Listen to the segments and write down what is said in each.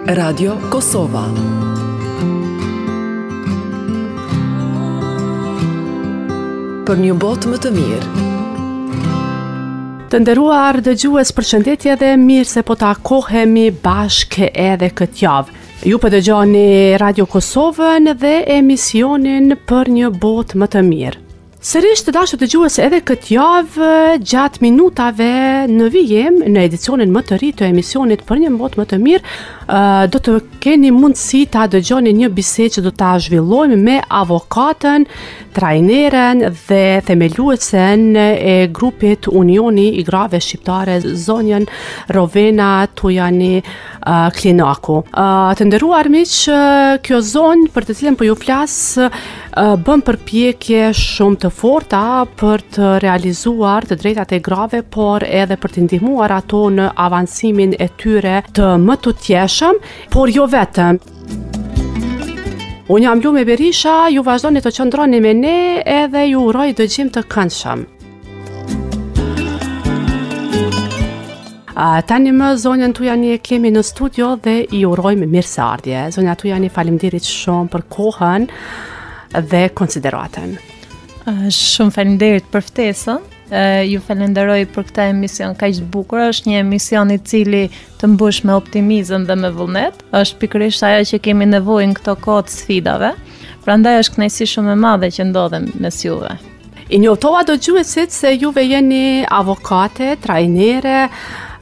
Radio Kosova. Për një botë më të mirë. Të nderuar dëgjues, përshëndetje dhe mirë se po takohemi bashkë edhe këtë javë. Ju po dëgjoni Radio Kosovën dhe emisionin Për një botë më të mirë. Sërish të dashur dëgjues, edhe këtë javë gjatë minutave në vijem në edicionin më të ri të emisionit Për një botë më të mirë, do të keni mundësi ta dëgjoni një bisedë që do ta zhvillojmë me avokatën, trajneren dhe themeluesen e grupit Unioni i Grave Shqiptare, zonjën Rovena Tujani Klinaku. Të nderuar miq, kjo zonjë për të cilën po ju flas bën përpjekje shumë të forta për të realizuar të drejtat e grave, por edhe për të ndihmuar ato në avancimin e tyre të më të tjeshëm, por jo vetëm. Unë jam Lume Berisha, ju vazhdoni të qëndroni me ne edhe ju uroj dëgjim të këndshëm. Tani më zonjën Tujani e kemi në studio dhe i urojmë mirëseardhje. Zonja Tujani, faleminderit shumë për kohën dhe konsideratën. Shumë faleminderit për ftesën. Ju falenderoj për këtë emision kaq të bukur. Është një emision i cili të mbush me optimizëm dhe me vullnet. Është pikërisht ajo që kemi nevojë në këto kohë të sfidave. Prandaj është kënaqësi shumë e madhe që ndodhem mes juve. I njohtova dëgjuesit se juve jeni avokate, trajnere,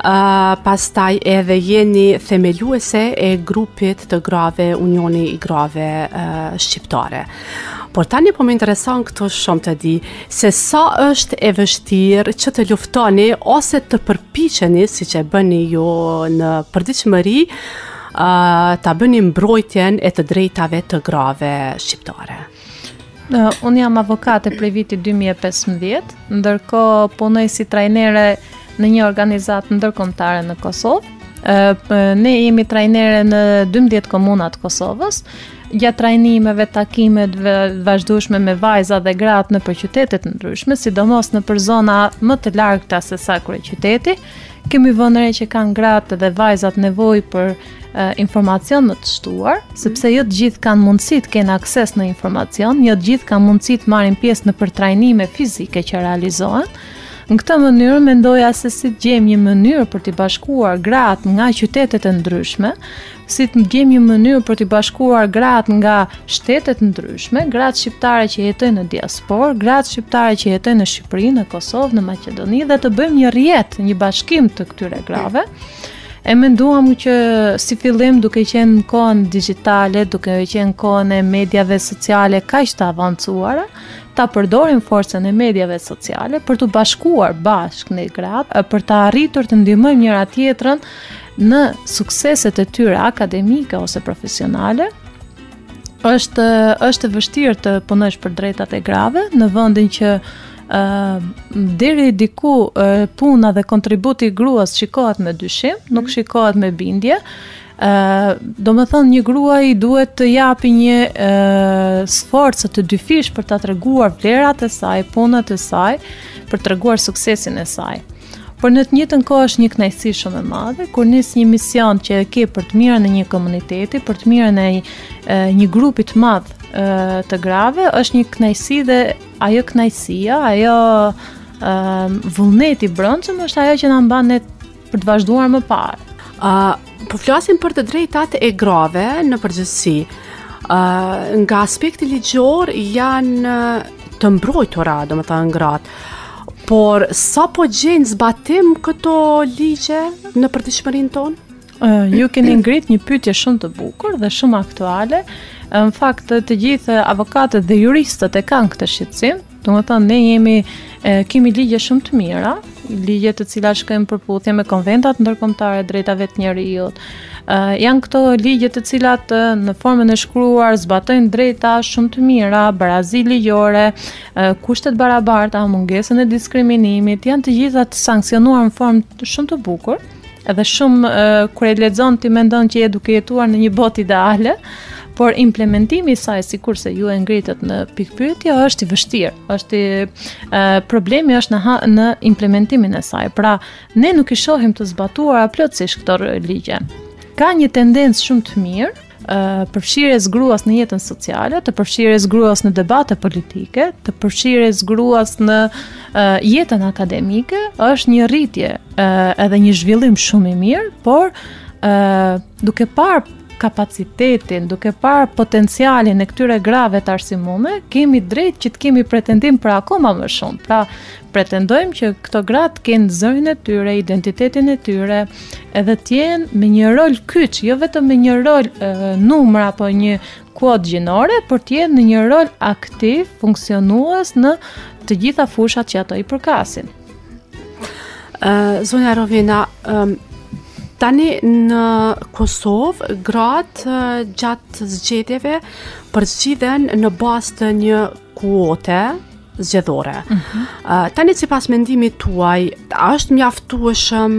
pastaj edhe jeni themeluese e grupit të grave Unioni i Grave Shqiptare. Por tani po më intereson këtu shumë të di se sa është e vështirë që të luftoni ose të përpiqeni, siç e bëni ju në përditshmëri, ta bëni mbrojtjen e të drejtave të grave shqiptare. Unë jam avokate prej vitit 2015, ndërkohë punoj si trajnere në një organizatë ndërkombëtare në Kosovë. Ne jemi trajnere në 12 komuna të Kosovës, gjatë trajnimeve, takimeve vazhdueshme me vajza dhe gratë në qytete të ndryshme, sidomos në për zona më të largëta se sa kryeqyteti. Kemi vënë re që kanë gratë dhe vajzat nevojë për informacion më të shtuar, sepse jo të gjithë kanë mundësi të kenë akses në informacion, jo të gjithë kanë mundësi të marrin pjesë në për trajnime fizike që realizohen. Në këtë mënyrë mendoja se si të gjejmë një mënyrë për t'i bashkuar gratë nga qytetet e ndryshme, si të gjejmë një mënyrë për t'i bashkuar gratë nga shtetet ndryshme, gratë shqiptare që jetojnë në diasporë, gratë shqiptare që jetojnë në Shqipëri, në Kosovë, në Maqedoni, dhe të bëjmë një rrjet, një bashkim të këtyre grave. E menduam që si fillim, duke qenë në kohën digjitale, duke qenë në kohën e mediave sociale kaq të avancuara, ta përdorim forcën e mediave sociale për të bashkuar bashkë në gratë, për të arritur të ndihmojmë njëra tjetrën në sukseset e tyre akademike ose profesionale. Është vështirë të punosh për drejtat e grave në vendin që deri diku puna dhe kontributi i gruas shikohet me dyshim, nuk shikohet me bindje. Do më thënë, një gruaj duhet të japi një sforcë të dyfish për ta treguar vlerat e saj, punët e saj, për treguar suksesin e saj. Por në të njëjtën kohë është një kënaqësi shumë e madhe kur nis një mision që e ke për të mirën e një komuniteti, për të mirën e një grupi të madh të grave, është një kënaqësi dhe ajo kënaqësia, ajo vullneti i brendshëm është ajo që na mban ne për të vazhduar më parë. Po flasim për të drejtat e grave në përgjithësi. Nga aspekti ligjor janë të mbrojtura, domethënë gratë. Por sa po gjejnë zbatim këto ligje në përditshmërinë tonë? Ju keni ngrit një pyetje shumë të bukur dhe shumë aktuale. Në fakt, të gjithë avokatët dhe juristët e kanë këtë shqetësim. Domethënë, ne kemi ligje shumë të mira, ligje të cilat shkojnë në përputhje me konventat ndërkombëtare drejtave të njerëzit. Janë këto ligje të cilat në formën e shkruar zbatojnë drejta shumë të mira, barazi ligjore, kushtet barabarta, mungesën e diskriminimit, janë të gjitha të sankcionuar në formë shumë të bukur. Edhe shumë kur e lexon ti mendon që je duke jetuar në një botë ideale, por implementimi i saj, sikurse ju e ngritët në pikpyetje, është i vështirë. Problemi është në implementimin e saj. Pra, ne nuk i shohim të zbatuara plotësisht këto ligje. ka një tendencë shumë të mirë përfshirjes gruas në jetën sociale, të përfshirjes gruas në debate politike, të përfshirjes gruas në jetën akademike, është një rritje edhe një zhvillim shumë i mirë, por duke parë kapacitetin, duke parë potencialin e këtyre grave të arsimume, kemi drejt që të kemi pretendim për akoma më shumë. Pra, pretendojmë që këto gratë kenë zërin e tyre, identitetin e tyre, edhe t'jenë me një rol kyç, jo vetëm me një rol numër apo një kuotë gjinore, por t'jenë në një rol aktiv, funksionues në të gjitha fushat që ato i përkasin. Zonja Rovina, tani në Kosovë, gratë gjatë zgjedhjeve përzgjidhen në bazë të një kuote zgjedhore. Tani sipas mendimit tuaj, është mjaftueshëm,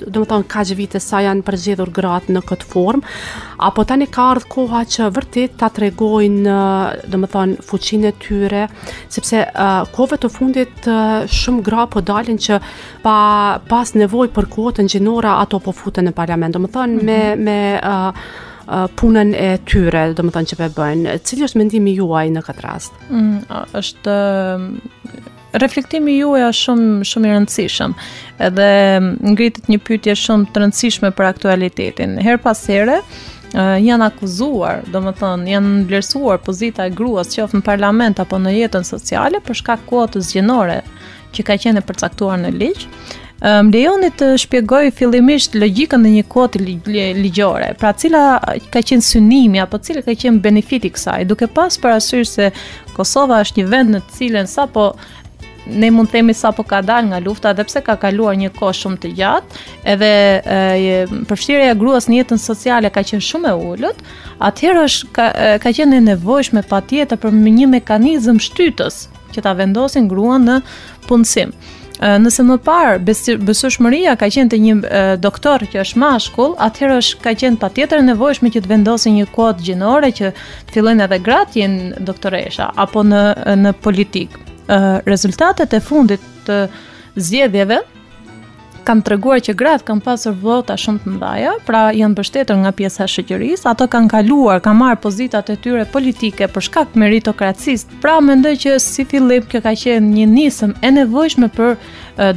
domethënë kaq vite sa janë përzgjedhur gratë në këtë formë, apo tani ka ardhur koha që vërtet ta tregojnë, domethënë fuqinë e tyre, sepse kohëve të fundit shumë gra po dalin që pas nevojë për kuotën gjinore ato po futen në parlament, domethënë me punën e tyre, domethënë që po bëjnë. Cili është mendimi juaj në këtë rast? Është reflektimi juaj është shumë i rëndësishëm. Edhe ngritet një pyetje shumë të rëndësishme për aktualitetin. Her pas here janë akuzuar, domethënë janë vlerësuar pozita e gruas qoftë në parlament apo në jetën sociale për shkak kuotës gjinore që ka qenë e përcaktuar në ligj. Më lejoni të shpjegoj fillimisht logjikën e një kvote ligjore, pra cila ka qenë synimi apo cila ka qenë benefiti kësaj, duke pas parasysh se Kosova është një vend në të cilën sapo ne mund të themi sapo ka dalë nga lufta, edhe pse ka kaluar një kohë shumë të gjatë, edhe përfshirja e gruas në jetën sociale ka qenë shumë e ulët, atëherë ka qenë e nevojshme patjetër për një mekanizëm shtytës që ta vendosin gruan në punësim. Nëse më parë besueshmëria ka qenë të një doktor që është mashkull, atëherë ka qenë patjetër nevojshme që të vendosin një kuotë gjinore që të fillojnë edhe gratë të jenë doktoresha apo në politikë. Rezultatet e fundit të zgjedhjeve kanë treguar që gratë kanë pasur vota shumë të mëdha, pra janë mbështetur nga pjesa e shoqërisë, ato kanë kaluar, kanë marrë pozitat e tyre politike për shkak të meritokracisë. Pra mendoj që si fillim kjo ka qenë një nisëm e nevojshme për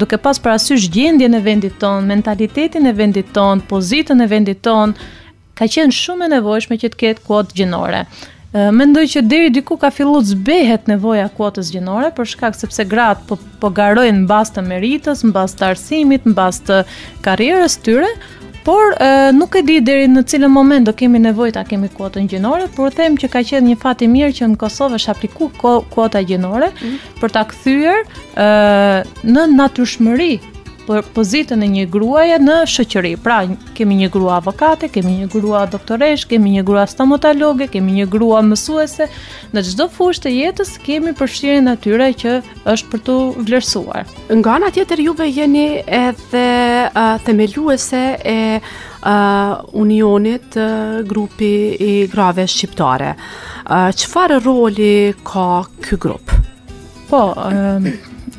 duke pas parasysh gjendjen e vendit tonë, mentalitetin e vendit tonë, pozitën e vendit tonë, ka qenë shumë e nevojshme që të ketë kuotë gjinore. Mendoj që deri diku ka filluar zbehet nevoja kuotës gjinore për shkak sepse gratë po garojnë mbas të meritës, mbas të arsimit, mbas të karrierës tyre, por nuk e di deri në cilën moment do kemi nevojë ta kemi kuotën gjinore, por them që ka qenë një fat i mirë që në Kosovë është aplikuar kuota gjinore për ta kthyer në natyrshmëri për pozitën e një gruaje në shoqëri. Pra, kemi një grua avokate, kemi një grua doktoresh, kemi një grua stomatologe, kemi një grua mësuese. Në çdo fushë të jetës kemi përfshirjen e tyre që është për tu vlerësuar. Nga ana tjetër juve jeni edhe themeluese e unionit grupi i grave shqiptare. Çfarë roli ka ky grup? Po,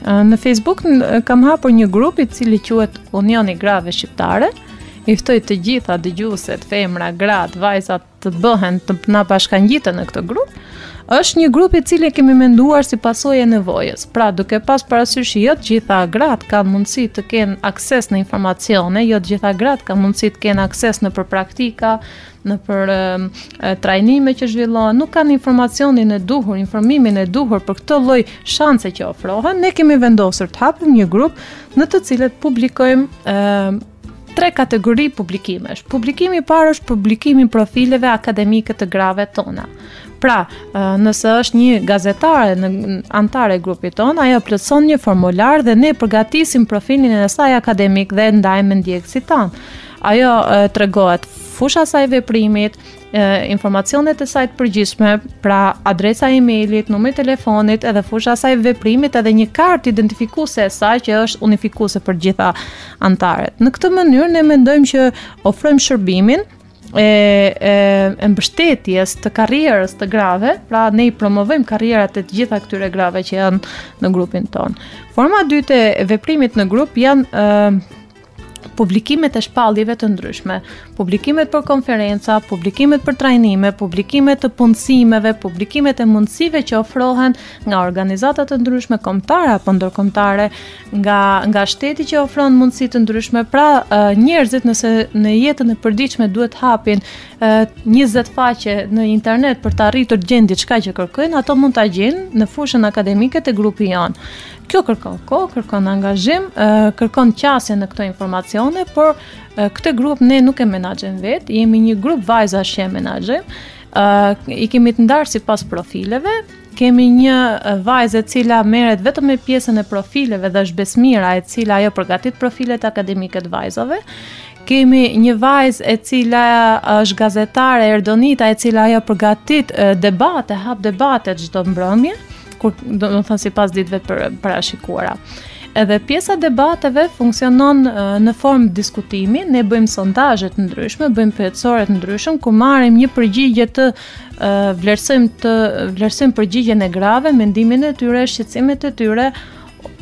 në Facebook kam hapur një grup i cili quhet Unioni Grave Shqiptare. I ftoj të gjitha dëgjuesit, femra, gratë, vajzat të bëhen të na bashkangjiten në këtë grup. Është një grup i cili kemi menduar si pasojë e nevojës. Pra, duke pas parasysh jo të gjitha gratë kanë mundësi të kenë akses në informacione, jo të gjitha gratë kanë mundësi të kenë akses në për praktika, në për trajnime që zhvillohen, nuk kanë informacionin e duhur, informimin e duhur për këtë lloj shanse që ofrohen. Ne kemi vendosur të hapim një grup në të cilët publikojmë 3 kategori publikimesh. Publikimi i parë është publikimi i profileve akademike të grave tona. Pra, nëse është një gazetare antare e grupit ton, ajo plotson një formular dhe ne përgatisim profilin e saj akademik dhe ndajmë ndjekësit tanë. Ajo tregohet fusha e saj veprimit, informacionet e saj të përgjithshme, pra adresa e emailit, numri i telefonit, edhe fusha e saj veprimit, edhe një kartë identifikuese e saj që është unifikuese për gjitha antarët. Në këtë mënyrë ne mendojmë që ofrojmë shërbimin e mbështetjes të karrierës të grave, pra ne i promovojmë karrierat e të gjitha këtyre grave që janë në grupin ton. Forma e dytë e veprimit në grup janë publikimet e shpalljeve të ndryshme, publikimet për konferenca, publikimet për trajnime, publikimet të punësimeve, publikimet e mundësive që ofrohen nga organizata të ndryshme kombëtare apo ndërkombëtare, nga shteti që ofron mundësi të ndryshme. Pra njerëzit nëse në jetën e përditshme duhet hapin 20 faqe në internet për të arritur të gjejnë diçka që kërkojnë, ato mund ta gjejnë në fushën akademike të grupi janë. Kjo kërkon kohë, kërkon angazhim, kërkon qasje në këto informacione, por këtë grup ne nuk e menaxhojmë vetë, jemi një grup vajzash që e menaxhojmë. I kemi të ndarë sipas profileve. Kemi një vajzë e cila merret vetëm me pjesën e profileve dhe është Besmira, e cila ajo përgatit profilet akademike të vajzave. Kemi një vajzë e cila është gazetare Erdonita, e cila ajo përgatit debate, hap debate çdo mbrëmje, kur do të thënë sipas ditëve të parashikuara. Edhe pjesa debateve funksionon në formë diskutimi, ne bëjmë sondazhe të ndryshme, bëjmë pyetësore të ndryshme, ku marrim një përgjigje të vlerësojmë përgjigjen e grave, mendimin e tyre, shqetësimet e tyre.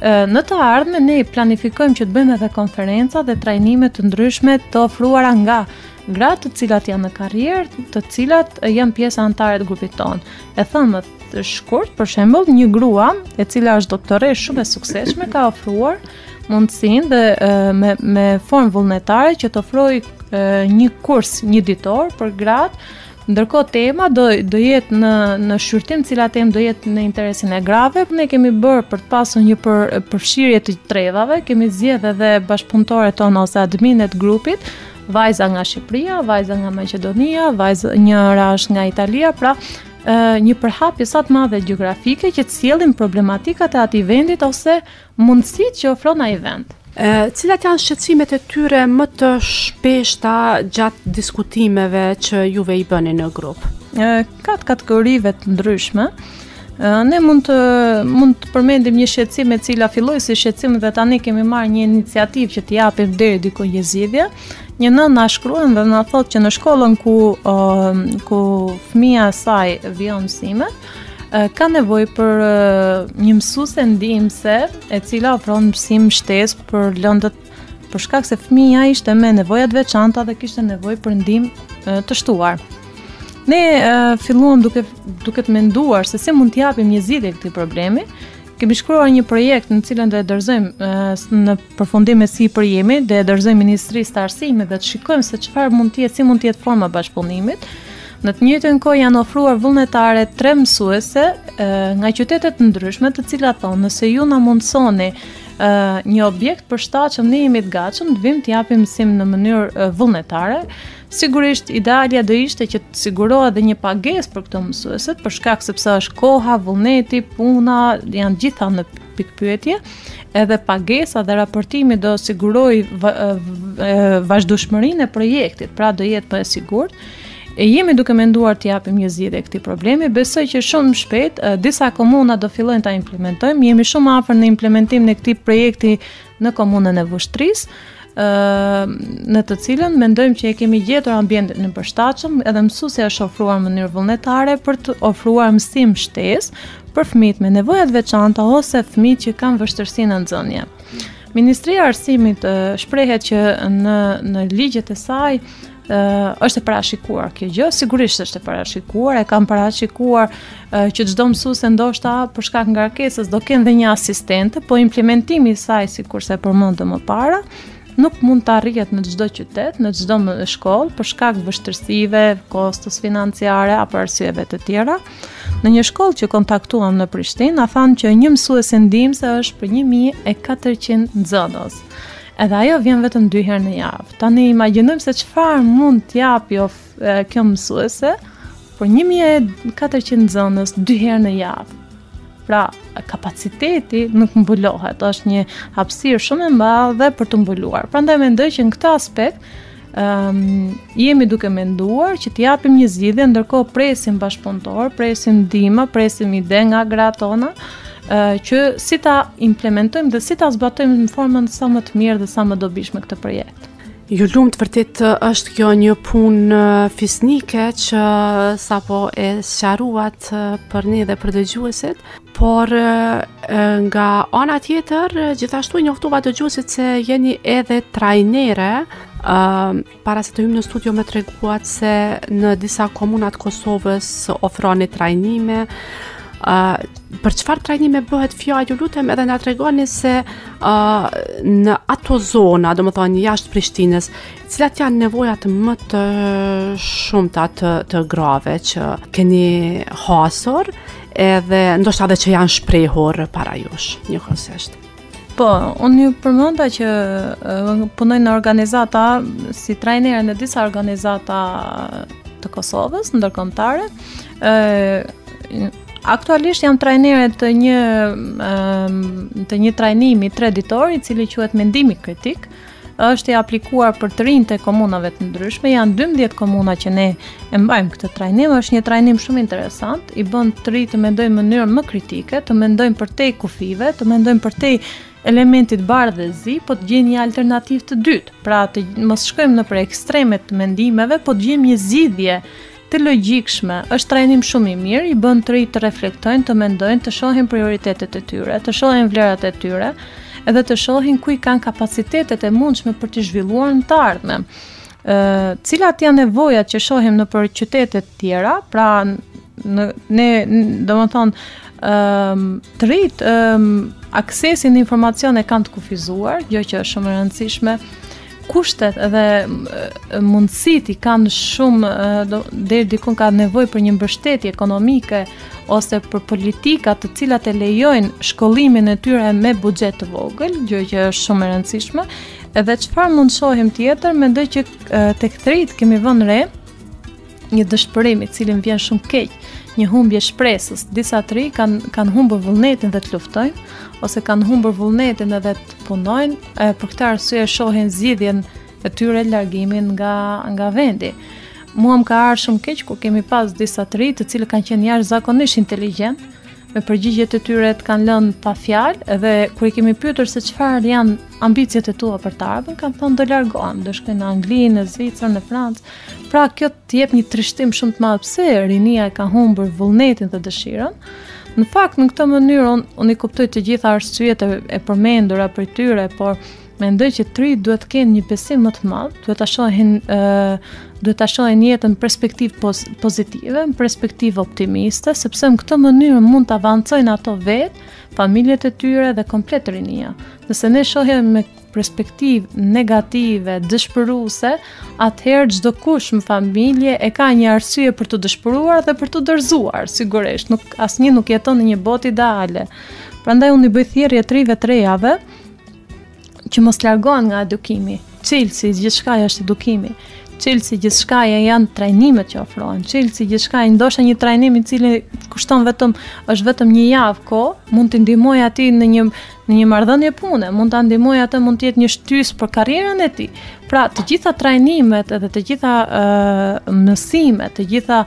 Në të ardhmen ne planifikojmë që të bëjmë edhe konferenca dhe trajnime të ndryshme të ofruara nga gratë të cilat janë në karrierë, të cilat janë pjesë anëtare të grupit tonë. E thëmë të shkurt, për shembull, një grua e cila është doktoresh shumë e suksesshme ka ofruar mundësinë dhe me formë vullnetare që të ofrojë një kurs një ditor për gratë. Ndërkohë tema do jetë në shqyrtim, cilat temë do jetë në interesin e grave. Ne kemi bërë për të pasur një përfshirje të trevave, kemi zgjedhur edhe bashkëpunëtorët tonë ose adminet grupit, vajza nga Shqipëria, vajza nga Maqedonia, njëra është nga Italia, pra një përhapje sa të madhe gjeografike që të sjellin problematikat e atij vendit ose mundësitë që ofron ai vend. Cilat janë shqetësimet e tyre më të shpeshta gjatë diskutimeve që juve i bëni në grup? Ka të kategorive të ndryshme. Ne mund të përmendim një shqetësim e cila filloi si shqetësim dhe tani kemi marrë një iniciativë që t'i japim deri diku një zgjidhje. Një nënë na shkruan dhe na thotë që në shkollën ku fëmia e saj vjen mësimet, ka nevojë për një mësuese ndihmëse e cila ofron mësim shtesë për lëndët, për shkak se fëmia ishte me nevoja të veçanta dhe kishte nevojë për ndihmë të shtuar. Ne filluam duke të menduar se si mund t'japim një zgjidhje këtij problemi. Kemi shkruar një projekt në cilën do e dorëzojmë në përfundim me si përjemi, do e dorëzojmë Ministrisë të Arsimit dhe të shikojmë se çfarë mund të jetë, si mund të jetë forma bashkëpunimit. Në të njëjtën kohë janë ofruar vullnetare 3 mësuese nga qytete të ndryshme, të cilat thonë nëse ju na mundsoni një objekt përshtatshëm, ne jemi të gatshëm të vim të japim mësim në mënyrë vullnetare. Sigurisht idealja do ishte që të sigurohet edhe një pagesë për këto mësueset, për shkak sepse është koha, vullneti, puna, janë gjitha në pikpyetje, edhe pagesa dhe raportimi do sigurojë vazhdueshmërinë e projektit, pra do jetë më e sigurt. Jemi duke menduar të japim një zgjidhje këtij problemi. Besoj që shumë shpejt disa komuna do fillojnë ta implementojmë. Jemi shumë afër në implementim në këtij projekti në komunën e Vushtrisë, në të cilën mendojmë që e kemi gjetur ambientin e përshtatshëm, edhe mësuesja është ofruar në mënyrë vullnetare për të ofruar mësim shtesë për fëmijët me nevoja të veçanta ose fëmijët që kanë vështirësi në nxënje. Ministria e Arsimit shprehet që në ligjet e saj është e parashikuar kjo gjë, sigurisht është e parashikuar, e kanë parashikuar që çdo mësuese ndoshta për shkak ngarkesës do kenë dhe një asistente, po implementimi i saj, sikurse e përmendëm më para, nuk mund të arrihet në çdo qytet, në çdo shkollë për shkak të vështirësive, kostos financiare apo arsyeve të tjera. Në një shkollë që kontaktuam në Prishtinë, na thanë që një mësuese ndihmëse është për 1400 nxënës. Edhe ajo vjen vetëm 2 herë në javë. Tani imagjinojmë se çfarë mund t'japi kjo mësuese për 1400 nxënës 2 herë në javë. Pra, kapaciteti nuk mbulohet, është një hapësirë shumë e madhe për të mbuluar. Prandaj mendoj që në këtë aspekt jemi duke menduar që të japim një zgjidhje, ndërkohë presim bashkëpunëtor, presim ndihmë, presim ide nga gratë tona, që si ta implementojmë dhe si ta zbatojmë në formën sa më të mirë dhe sa më dobishme këtë projekt. Ju lumt vërtet është kjo një punë fisnike që sapo e sqaruat për ne dhe për dëgjuesit, por nga ana tjetër gjithashtu njoftova dëgjuesit se jeni edhe trajnere. Para se të hymë në studio më treguat se në disa komunat Kosovës ofroni trajnime. Për çfarë trajnime bëhet fjalë, ju lutem, edhe na tregoni se në ato zona, domethënë jashtë Prishtinës, cilat janë nevojat më të shumta të grave që keni hasur, edhe ndoshta edhe që janë shprehur para jush njëkohësisht. Po, unë ju përmenda që punoj në organizata si trajnere në disa organizata të Kosovës, ndërkombëtare. Aktualisht jam trajnere të një trajnimi 3 ditor, i cili quhet Mendimi Kritik. Është i aplikuar për të rinjtë e komunave të ndryshme. Janë 12 komuna që ne e mbajmë këtë trajnim. Është një trajnim shumë interesant, i bën të rinjtë të mendojnë në mënyrë më kritike, të mendojnë përtej kufive, të mendojnë përtej elementit bardhë dhe zi, po të gjejmë një alternativë të dytë. Pra të mos shkojmë nëpër ekstremet të mendimeve, po të gjejmë një zgjidhje të logjikshme. Është trajnim shumë i mirë, i bën të rinjtë të reflektojnë, të mendojnë, të shohin prioritetet e tyre, të shohin vlerat e tyre, edhe të shohin ku i kanë kapacitetet e mundshme për të zhvilluar në të ardhmen. Cilat janë nevojat që shohim nëpër qytete të tjera, pra ne domethënë të rinjtë aksesin në informacione kanë të kufizuar, gjë që është shumë e rëndësishme. Kushtet edhe mundësit i kanë shumë, deri diku ka nevojë për një mbështetje ekonomike ose për politika të cilat e lejojnë shkollimin e tyre me buxhet të vogël, gjë që është shumë e rëndësishme. Edhe çfarë mund shohim tjetër, mendoj që tek të rinjtë kemi vënë re një dëshpërim i cili më vjen shumë keq, një humbje shpresës. Disa të rinj kanë humbur vullnetin dhe të luftojnë, ose kanë humbur vullnetin edhe të punojnë, për këtë arsye shohin zgjidhjen e tyre largimin nga vendi. Mua më ka ardhur shumë keq kur kemi pas disa të rinj të cilët kanë qenë jashtëzakonisht inteligjent, me përgjigjet e tyre të kanë lënë pa fjalë, edhe kur i kemi pyetur se çfarë janë ambicjet e tua për të ardhmen, kanë thënë do largohen, do shkojnë në Angli, në Zvicër, në Francë. Pra kjo të jep një trishtim shumë të madh pse rinia e ka humbur vullnetin dhe dëshirën. Në fakt, në këtë mënyrë unë i kuptoj të gjitha arsyet e përmendura për tyre, por mendoj që të rinjtë duhet të kenë një besim më të madh, duhet ta shohin jetën në perspektivë pozitive, në perspektivë optimiste, sepse në këtë mënyrë mund të avancojnë ato vetë, familjet e tyre dhe komplet rinia. Nëse ne shohim me perspektivë negative, dëshpëruese, atëherë çdo kush në familje e ka një arsye për të dëshpëruar dhe për të dorëzuar, sigurisht. Asnjë nuk jeton në një botë ideale. Prandaj unë i bëj thirrje të rinjve të rejave që mos largohen nga edukimi. Çelësi gjithçka është edukimi. Çelësi gjithçka janë trajnimet që ofrohen. Çelësi gjithçka, ndoshta një trajnim i cili kushton është vetëm një javë kohë, mund të ndihmojë atij në një marrëdhënie pune, mund ta ndihmojë atë, mund të jetë një shtys për karrierën e tij. Pra, të gjitha trajnimet edhe të gjitha mësimet, të gjitha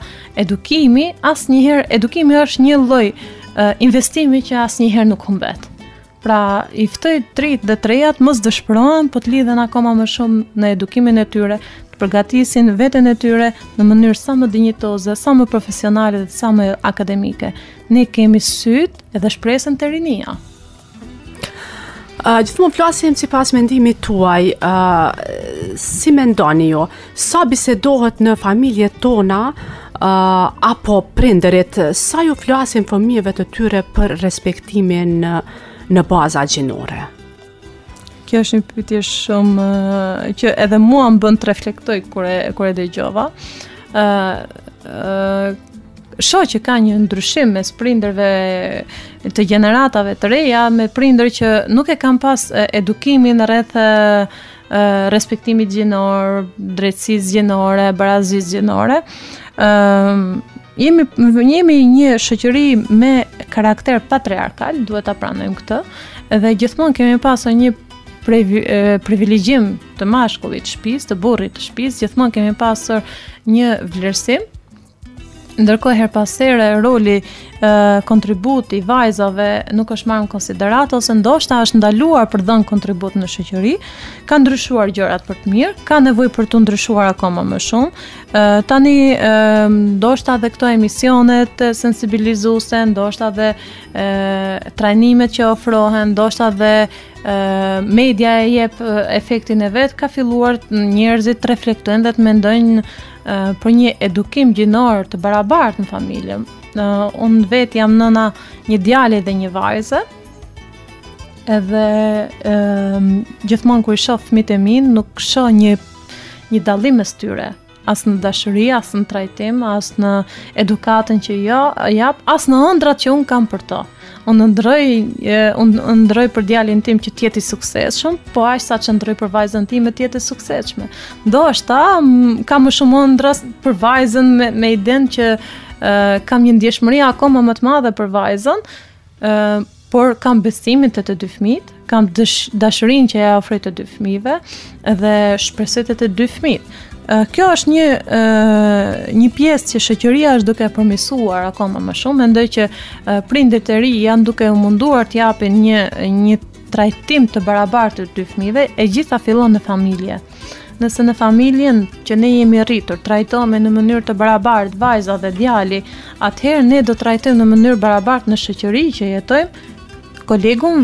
edukimi, asnjëherë edukimi është një lloj investimi që asnjëherë nuk humbet. Pra, i ftoj të rinjtë dhe të rejat mos dëshpërohen, po të lidhen akoma më shumë në edukimin e tyre, të përgatisin veten e tyre në mënyrë sa më dinjitoze, sa më profesionale dhe sa më akademike. Ne kemi syt edhe shpresën të rinia. Gjithmonë flasim sipas mendimit tuaj, si mendoni ju, sa bisedohet në familjet tona apo prindërit, sa ju flasin fëmijëve të tyre për respektimin në baza gjinore? Kjo është një pyetje shumë që edhe mua më bën të reflektoj kur e dëgjova. Shoh që ka një ndryshim mes prindërve të gjeneratave të reja me prindër që nuk e kanë pas edukimin rreth respektimit gjinor, drejtësisë gjinore, barazisë gjinore. Jemi një shoqëri me karakter patriarkal, duhet ta pranojmë këtë, dhe gjithmonë kemi pasur një privilegjim të mashkullit të shtëpisë, të burrit të shtëpisë, gjithmonë kemi pasur një vlerësim. Ndërkohë her pas here roli kontributi i vajzave nuk është marrë në konsiderat ose ndoshta është ndaluar për dhënë kontribut në shoqëri, ka ndryshuar gjërat për të mirë, ka nevojë për të ndryshuar akoma më shumë. Tani ndoshta dhe këto emisionet sensibilizuese, ndoshta dhe trajnimet që ofrohen, ndoshta dhe media e jep efektin e vet, ka filluar njerëzit të reflektojnë dhe të mendojnë për një edukim gjinor të barabartë në familje. Unë vetë jam nëna një djali dhe një vajze, edhe gjithmonë kur i shoh fëmijët e mi, nuk shoh një dallim mes tyre, as në dashuri, as në trajtim, as në edukatën që jap, as në ëndrat që unë kam për to. Unë ndroj për djalin tim që t'jeti suksesshëm, po aq sa që ndroj për vajzën time t'jeti suksesshme. Ndoshta kam më shumë ëndra për vajzën me idenë që kam një ndjeshmëri akoma më të madhe për vajzën, por kam besimin të dy fëmijët, kam dashurinë që ja ofroj të dy fëmijëve dhe shpresoj të dy fëmijët. Kjo është një pjesë që shoqëria është duke përmirësuar akoma më shumë. Mendoj që prindërit e ri janë duke u munduar të japin një trajtim të barabartë të dy fëmijëve, e gjitha fillon në familje. Nëse në familjen që ne jemi rritur trajtohemi në mënyrë të barabartë vajza dhe djali, atëherë ne do trajtojmë në mënyrë barabartë në shoqëri që jetojmë, kolegun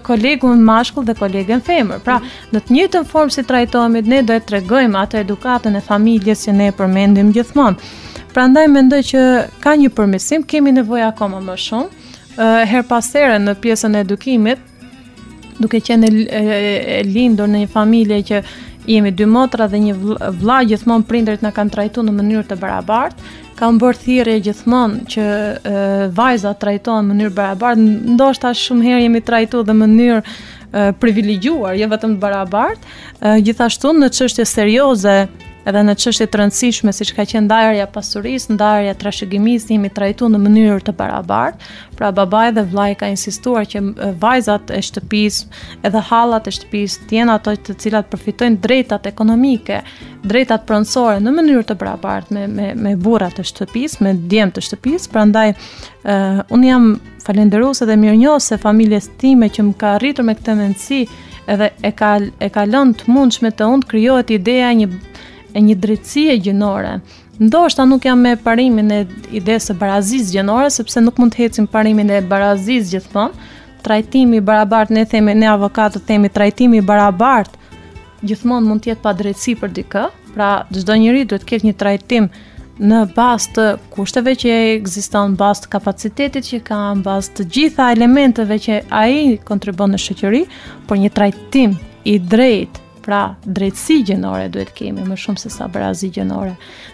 kolegun mashkull dhe kolegen femër. Pra, në të njëjtën formë si trajtohemi, ne do të tregojmë atë edukatën e familjes që ne përmendim gjithmonë. Prandaj mendoj që ka një përmirësim, kemi nevojë akoma më shumë. Her pas here në pjesën e edukimit, duke qenë e lindur në një familje që jemi dy motra dhe një vëlla, gjithmonë prindërit na kanë trajtuar në mënyrë të barabartë. Kam bërë thirrje gjithmonë që vajzat trajtohen në mënyrë barabartë, ndoshta shumë herë jemi trajtuar në mënyrë privilegjuar, jo vetëm të barabartë. Gjithashtu në çështje serioze edhe në çështje të rëndësishme siç ka qenë ndarja pasurisë, ndarja trashëgimisë, jemi trajtuar në mënyrë të barabartë. Pra babai dhe vllai ka insistuar që vajzat e shtëpisë edhe hallat e shtëpisë të jenë ato të cilat përfitojnë drejtat ekonomike, drejtat pronësore në mënyrë të barabartë me burrat e shtëpisë, me djemt të shtëpisë. Prandaj unë jam falënderuese dhe mirënjohëse familjes time që më ka arritur me këtë mendësi edhe e ka lënë të mundshme të unë krijohet ideja e një drejtësie gjinore. Ndoshta nuk jam me parimin e idesë së barazisë gjinore, sepse nuk mund të ecim parimin e barazisë gjithmonë. Trajtimi i barabartë, ne themi, ne avokatët themi trajtimi i barabartë gjithmonë mund të jetë pa drejtësi për dikë. Pra çdo njeri duhet të ketë një trajtim në bazë të kushteve që ekziston, në bazë të kapacitetit që ka, në bazë të gjitha elementeve që ai kontribon në shoqëri, por një trajtim i drejtë. Pra, drejtësi gjinore duhet kemi më shumë se sa barazi gjinore.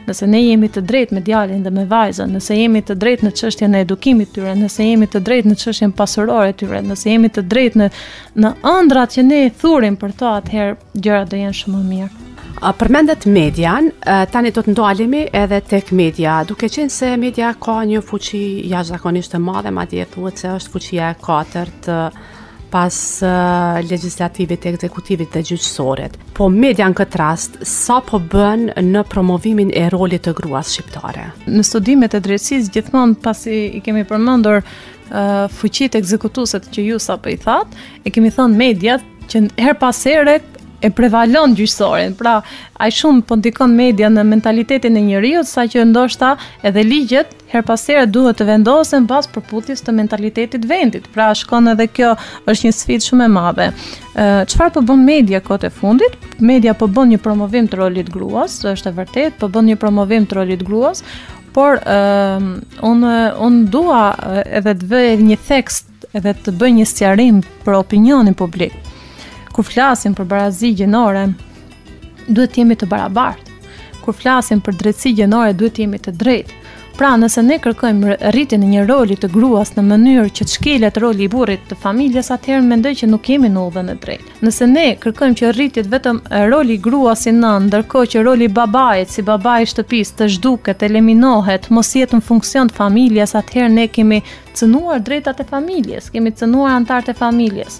Nëse ne jemi të drejtë me djalin dhe me vajzën, nëse jemi të drejtë në çështjen e edukimit tyre, nëse jemi të drejtë në çështjen pasurore tyre, nëse jemi të drejtë në ëndrat që ne i thurim për to, atëherë gjërat do jenë shumë më mirë. Përmendet median, tani do të ndalemi edhe tek media, duke qenë se media ka një fuqi jashtëzakonisht të madhe, madje thuhet se është fuqia e katërt pas legislativit, ekzekutivit dhe gjyqësorit. Po media në këtë rast, sa po bën në promovimin e rolit të gruas shqiptare? Në studimet e drejtësisë, gjithmonë pasi i kemi përmendur fuqitë ekzekutuese që ju sapo i thatë, e kemi thënë mediat që her pas here e prevalon gjyqësorin. Pra, ai shumë po ndikon media në mentalitetin e njeriut, saqë ndoshta edhe ligjet her pas here duhet të vendosen pas përputhjes të mentalitetit vendit. Pra, shkon edhe kjo është një sfidë shumë e madhe. Çfarë po bën media kohët e fundit? Media po bën një promovim të rolit gruas, është e vërtetë, po bën një promovim të rolit gruas, por unë dua edhe të vëj një tekst edhe të bëj një sqarim për opinionin publik. Kur flasim për barazi gjinore, duhet të jemi të barabartë. Kur flasim për drejtësi gjinore, duhet të jemi të drejtë. Pra, nëse ne kërkojmë rritjen e një roli të gruas në mënyrë që të shkelet roli i burrit të familjes, atëherë mendoj që nuk jemi në udhën e drejtë. Nëse ne kërkojmë që rritet vetëm roli i gruas si nën, ndërkohë që roli i babait si babai i shtëpisë të zhduket, eliminohet, mos jetë në funksion të familjes, atëherë ne kemi cënuar drejtat e familjes, kemi cënuar anëtarët e familjes.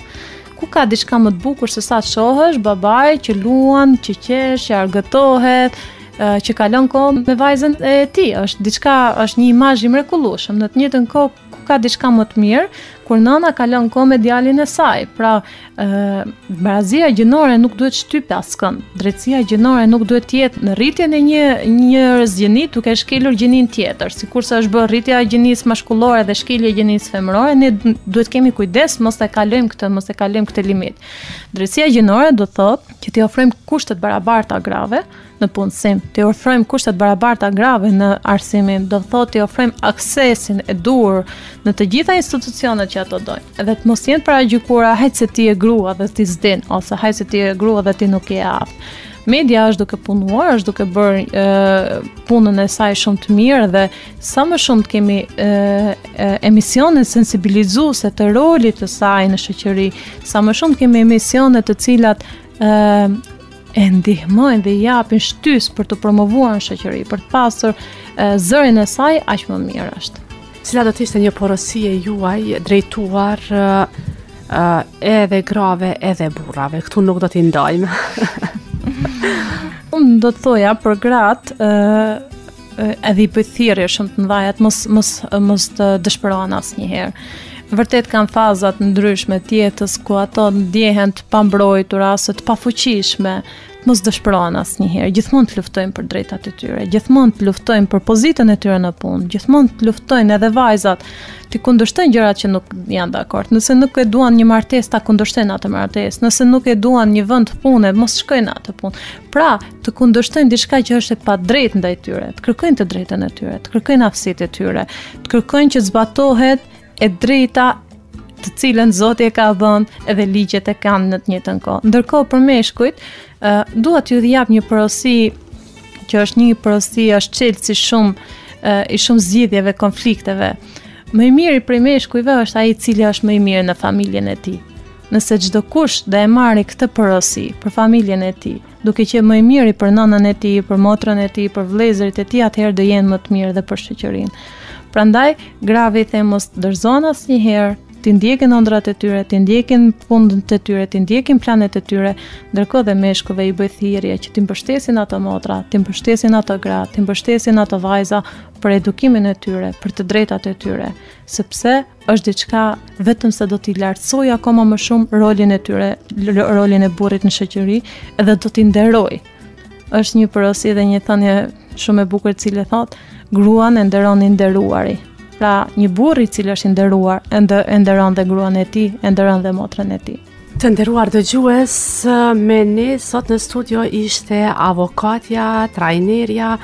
Ku ka diçka më të bukur se sa të shohësh babai që luan, që qesh, që argëtohet, që kalon kohë me vajzën e tij. Është një imazh i mrekullueshëm. Në të njëjtën kohë ka diçka më të mirë kur nëna kalon kohë me djalin e saj. Pra, barazia gjinore nuk duhet shtypë askënd. Drejtësia gjinore nuk duhet të jetë në rritjen e një gjini duke shkelur gjinin tjetër. Sikurse është bërë rritja e gjinisë mashkullore dhe shkelja e gjinisë femërore, ne duhet kemi kujdes mos e kalojmë këtë limit. Drejtësia gjinore do thotë që t'i ofrojmë kushte të barabarta grave në punësim, t'i ofrojmë kushte të barabarta grave në arsimim, do thotë t'i ofrojmë aksesin e dur në të gjitha institucionet që ato dojnë. Edhe të mos jenë paragjykuara hajt se ti je grua dhe ti s'din, ose hajt se ti je grua dhe ti nuk je aftë. Media është duke punuar, është duke bërë punën e saj shumë të mirë dhe sa më shumë të kemi emisione sensibilizuese të rolit të saj në shoqëri, sa më shumë kemi emisione të cilat e ndihmojnë dhe japin shtys për të promovuar në shoqëri, për të pasur zërin e saj, aq më mirë është. Cila do të ishte një porosi e juaj drejtuar edhe grave edhe burrave? Këtu nuk do t'i ndajmë. Unë do të thoja për gratë edhe i bëj thirrje shumë të mëdha, mos të dëshpërohen asnjëherë. Vërtet kanë fazat ndryshme të jetës ku ato ndjehen të pambrojtura ose të pafuqishme, mos dëshpërohen asnjëherë. Gjithmonë të luftojnë për drejtat e tyre, gjithmonë të luftojnë për pozitën e tyre në punë, gjithmonë të luftojnë edhe vajzat të kundërshtojnë gjërat që nuk janë dakord. Nëse nuk e duan një martesë, ta kundërshtojnë atë martesë. Nëse nuk e duan një vend pune, mos shkojnë atë punë. Pra, të kundërshtojnë diçka që është e padrejtë ndaj tyre, të kërkojnë të drejtën e tyre, të kërkojnë aftësitë e tyre, të kërkojnë që zbatohet e drejta të cilën Zoti e ka dhënë edhe ligjet e kanë në të njëjtën kohë. Ndërkohë për meshkujt, dua t'ju jap një porosi që është një porosi është çelësi i shumë zgjidhjeve, konflikteve. Më i miri prej meshkujve është ai i cili është më i mirë në familjen e tij. Nëse çdo kush do e marrë këtë porosi për familjen e tij, duke qenë më i miri për nënën e tij, për motrën e tij, për vëllezërit e tij, atëherë do jenë më të mirë edhe për shoqërinë. Prandaj, grave i them mos dorëzon asnjëherë, ti ndjekin ëndrat e tyre, ti ndjekin punët e tyre, ti ndjekin planet e tyre, ndërkohë dhe meshkujve i bëj thirrje që ti mbështesin ato motra, ti mbështesin ato gra, ti mbështesin ato vajza për edukimin e tyre, për të drejtat e tyre, sepse është diçka vetëm se do t'i lartësoj akoma më shumë rolin e tyre, rolin e burrit në shoqëri, edhe do t'i nderoj. Është një porosi dhe një thënie shumë e bukur e cila thotë, gruan e nderon i nderuari. Pra, një burr i cili është i nderuar, e nderon dhe gruan e tij, e nderon dhe motrën e tij. Të nderuar dëgjues, me ne sot në studio ishte avokatja, trajnerja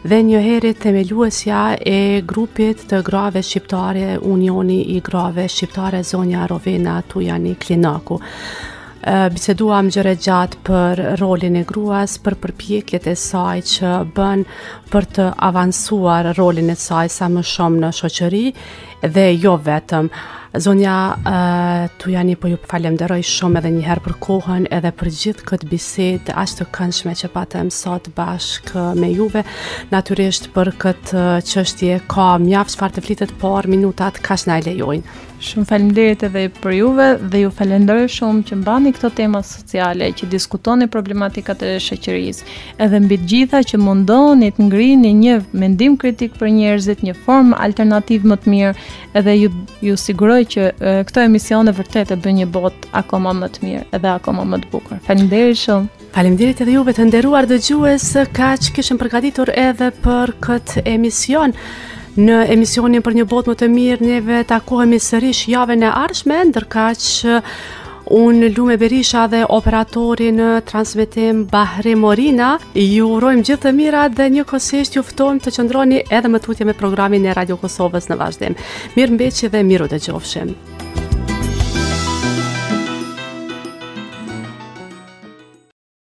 dhe njëherë themeluesja e grupit të grave shqiptare, Unioni i Grave Shqiptare, zonja Rovena Tujani Klinaku. Biseduam gjëre gjatë për rolin e gruas, për përpjekjet e saj që bën për të avancuar rolin e saj sa më shumë në shoqëri dhe jo vetëm. Zonja Tujani, po ju falenderoj shumë edhe një herë për kohën edhe për gjithë këtë bisedë aq të këndshme që patëm sot bashkë me juve. Natyrisht për këtë çështje ka mjaft çfarë të flitet, por minutat kaq na e lejojnë. Shumë faleminderit edhe për juve dhe ju falenderoj shumë që mbani këto tema sociale, që diskutoni problematikat e shoqërisë, edhe mbi të gjitha që mundoni të ngrini një mendim kritik për njerëzit, një formë alternativë më të mirë, edhe ju siguroj që këto emisione vërtet e bën një botë akoma më të mirë, edhe akoma më të bukur. Faleminderit shumë. Faleminderit edhe juve të nderuar dëgjues, kaq kishim përgatitur edhe për këtë emision. Në emisionin për një botë më të mirë, neve takohemi sërish javën e ardhshme, ndërkaq unë Lume Berisha dhe operatori në transmetim Bahri Morina ju urojmë gjithë të mirat dhe njëkohësisht ju ftojmë të qëndroni edhe më tutje me programin e Radio Kosovës në vazhdim. Mirëmbëjtje dhe miru dëgjofshim.